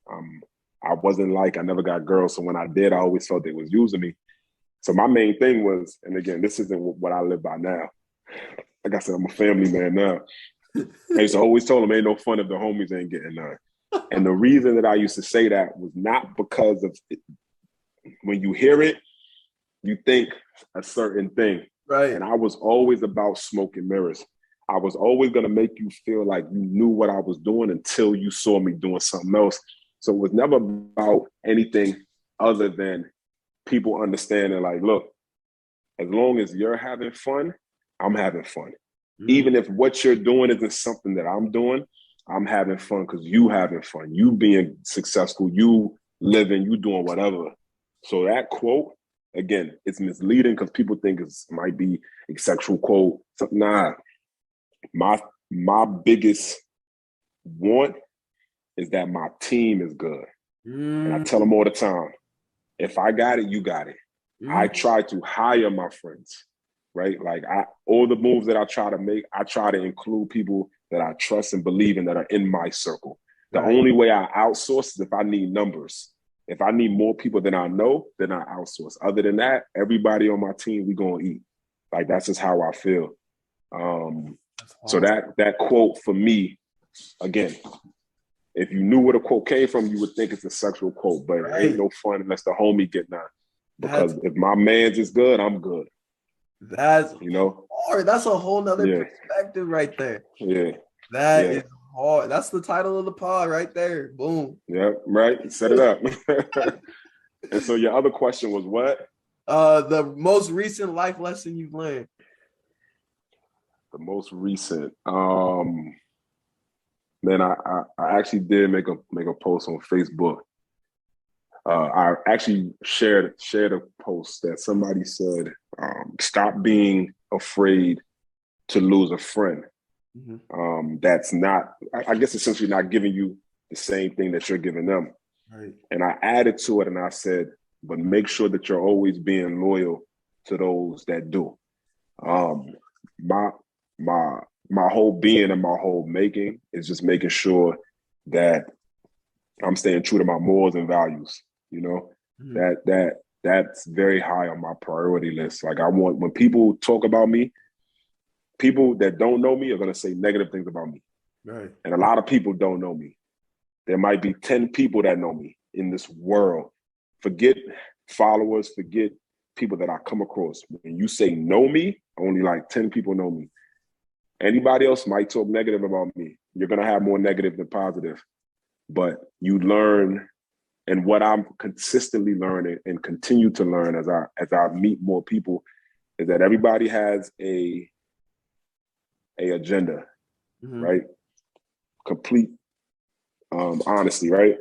I wasn't like, I never got girls. So when I did, I always felt they was using me. So my main thing was, and again, this isn't what I live by now. Like I said, I'm a family man now. I used to always tell them, ain't no fun if the homies ain't getting none. And the reason that I used to say that was not because of it. When you hear it, you think a certain thing. Right. And I was always about smoke and mirrors. I was always going to make you feel like you knew what I was doing until you saw me doing something else. So it was never about anything other than people understanding, like, look, as long as you're having fun, I'm having fun. Even if what you're doing isn't something that I'm doing, I'm having fun because you having fun. You being successful, you living, you doing whatever. So that quote, again, it's misleading because people think it might be a sexual quote. So, nah, my biggest want is that my team is good. And I tell them all the time, if I got it, you got it. I try to hire my friends, right? Like, all the moves that I try to make, I try to include people that I trust and believe in that are in my circle. The only way I outsource is if I need numbers. If I need more people than I know, then I outsource. Other than that, everybody on my team, we gonna eat. Like, that's just how I feel. So that quote for me, again, if you knew where the quote came from, you would think it's a sexual quote, but it ain't no fun unless the homie get none. Because if my man's is good, I'm good. That's, you know, hard. That's a whole nother perspective right there. Yeah. That is hard. That's the title of the pod right there. Boom. Yeah, right. Set it up. And so your other question was what? The most recent life lesson you've learned. The most recent. Man, I actually did make a post on Facebook. I actually shared a post that somebody said, stop being afraid to lose a friend. That's not, I guess, essentially not giving you the same thing that you're giving them. Right. And I added to it and I said, but make sure that you're always being loyal to those that do. My my my whole being and my whole making is just making sure that I'm staying true to my morals and values. You know, that's very high on my priority list. Like I want when people talk about me, people that don't know me are gonna say negative things about me. Right. And a lot of people don't know me. There might be 10 people that know me in this world. Forget followers, forget people that I come across. When you say know me, only like 10 people know me. Anybody else might talk negative about me. You're gonna have more negative than positive. But you learn, and what I'm consistently learning and continue to learn as I meet more people is that everybody has a agenda, right? Complete honesty, right?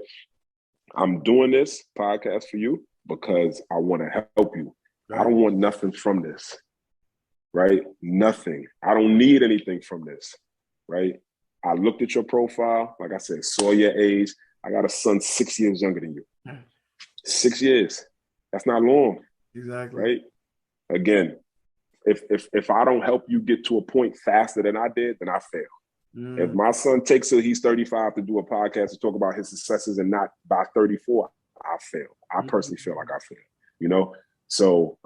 I'm doing this podcast for you because I want to help you. Right. I don't want nothing from this, right? Nothing. I don't need anything from this, right? I looked at your profile, like I said, saw your age. I got a son 6 years younger than you. 6 years. That's not long. Exactly. Right? Again, if I don't help you get to a point faster than I did, then I fail. If my son takes till he's 35 to do a podcast to talk about his successes and not by 34, I fail. I personally feel like I fail, you know? So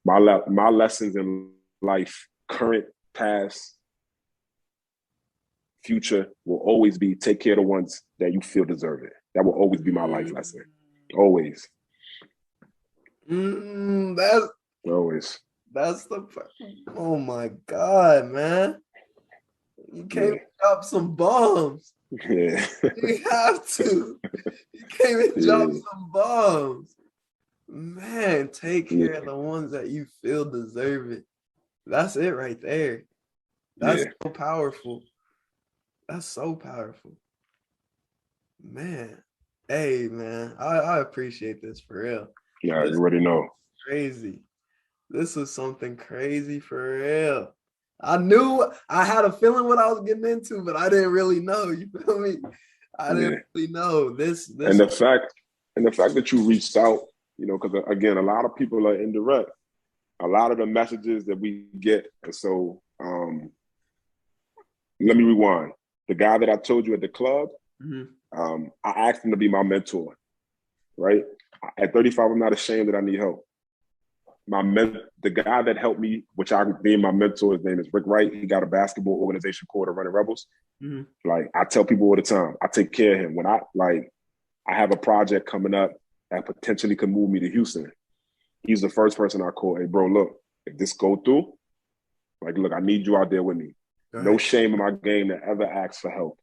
my lessons in life, current, past, future, will always be take care of the ones that you feel deserve it. That will always be my life lesson. Always. Always. That's oh my God, man. You can't drop some bombs. Yeah. You have to. You can't even drop some bombs. Man, take care of the ones that you feel deserve it. That's it right there. That's so powerful. That's so powerful. Man. Hey, man. I appreciate this for real. Yeah, you already know. Crazy. This was something crazy for real. I had a feeling what I was getting into, but I didn't really know. You feel me? I didn't really know this. And the fact that you reached out, you know, because again, a lot of people are indirect. A lot of the messages that we get. So let me rewind. The guy that I told you at the club, I asked him to be my mentor. Right? At 35, I'm not ashamed that I need help. The guy that helped me, which I being my mentor, his name is Rick Wright. He got a basketball organization called the Running Rebels. Like I tell people all the time, I take care of him. When I have a project coming up that potentially could move me to Houston. He's the first person I call. Hey, bro, look, if this go through, like, look, I need you out there with me. Right. No shame in my game to ever ask for help.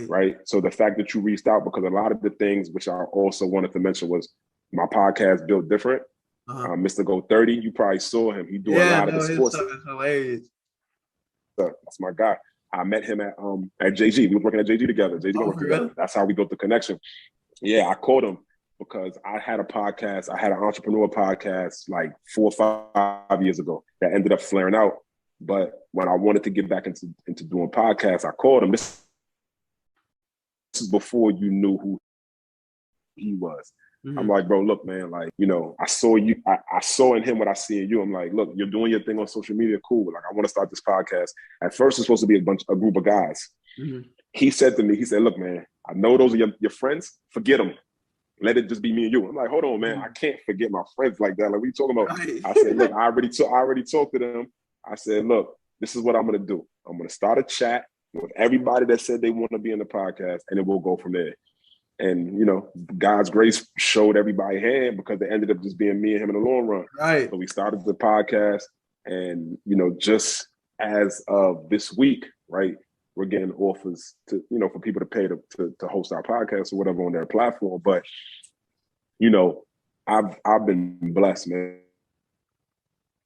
Right. So the fact that you reached out, because a lot of the things which I also wanted to mention was my podcast Built Different. Mr. Go 30, you probably saw him. He do a lot of the sports. His hilarious. That's my guy. I met him at JG. We were working at JG together. JG worked together. That's how we built the connection. Yeah, I called him because I had a podcast. I had an entrepreneur podcast like 4 or 5 years ago that ended up flaring out. But when I wanted to get back into doing podcasts, I called him. This is before you knew who he was. I'm like, bro, look, man, like, you know, I saw you. I saw in him what I see in you. I'm like, look, you're doing your thing on social media. Cool. Like, I want to start this podcast. At first, it's supposed to be a group of guys. He said to me, he said, look, man, I know those are your friends. Forget them. Let it just be me and you. I'm like, hold on, man. I can't forget my friends like that. Like, what are you talking about? I said, look, I already talked to them. I said, look, this is what I'm going to do. I'm going to start a chat with everybody that said they want to be in the podcast, and then we'll go from there. And, you know, God's grace showed everybody hand because it ended up just being me and him in the long run. Right. So we started the podcast, and, you know, just as of this week, right, we're getting offers to, you know, for people to pay to host our podcast or whatever on their platform. But, you know, I've been blessed, man.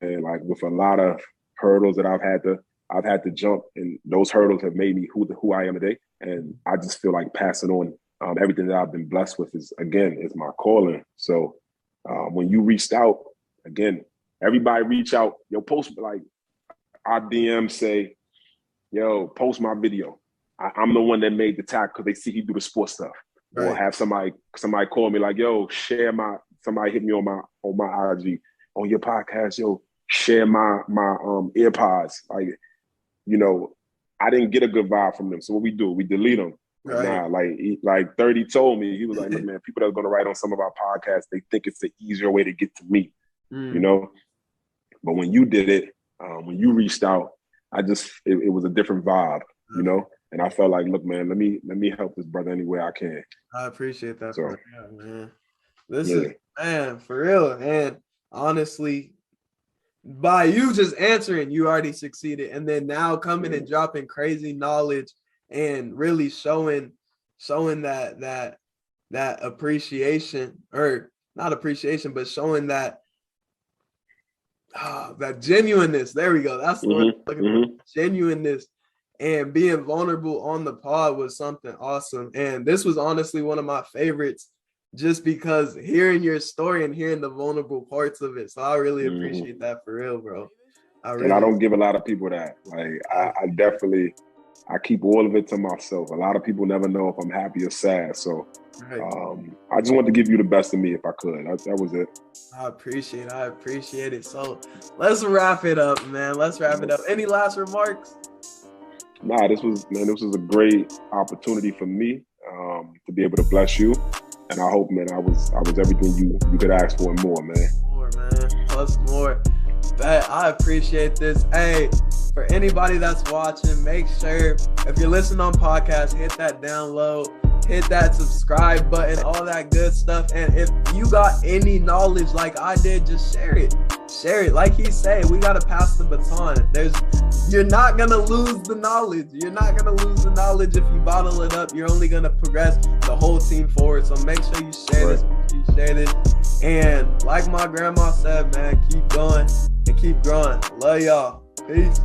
And like with a lot of hurdles that I've had to jump, and those hurdles have made me who I am today. And I just feel like passing on everything that I've been blessed with is my calling. So when you reached out, again, everybody reach out. Yo, post, like, our DM say, yo, post my video. I'm the one that made the tag because they see he do the sports stuff. Right. Or have somebody call me like, yo, somebody hit me on my IG, on your podcast, yo, share my AirPods. Like, you know, I didn't get a good vibe from them. So what we do, we delete them. Right. Nah, like 30 told me, he was like, look, man, people that are going to write on some of our podcasts, they think it's the easier way to get to me, you know? But when you did it, when you reached out, it was a different vibe, you know? And I felt like, look, man, let me help this brother any way I can. I appreciate that, so, man. This is, man, for real. And honestly, by you just answering, you already succeeded. And then now coming and dropping crazy knowledge and really showing that appreciation, or not appreciation, but showing that that genuineness. There we go. That's the word I'm looking for. Genuineness. And being vulnerable on the pod was something awesome. And this was honestly one of my favorites, just because hearing your story and hearing the vulnerable parts of it. So I really appreciate that, for real, bro. And I don't give a lot of people that. Like, I keep all of it to myself. A lot of people never know if I'm happy or sad. So I just wanted to give you the best of me if I could. That was it. I appreciate it. So let's wrap it up, man. Let's wrap it up. Any last remarks? Nah, this was a great opportunity for me to be able to bless you. And I hope, man, I was everything you could ask for and more, man. More, man. Plus more. But I appreciate this. Hey, for anybody that's watching, make sure, if you're listening on podcast, hit that download, hit that subscribe button, all that good stuff. And if you got any knowledge like I did, just share it. Share it. Like he said, we got to pass the baton. You're not going to lose the knowledge. You're not going to lose the knowledge if you bottle it up. You're only going to progress the whole team forward. So make sure you share this. You share this. And like my grandma said, man, keep going and keep growing. Love y'all. Peace.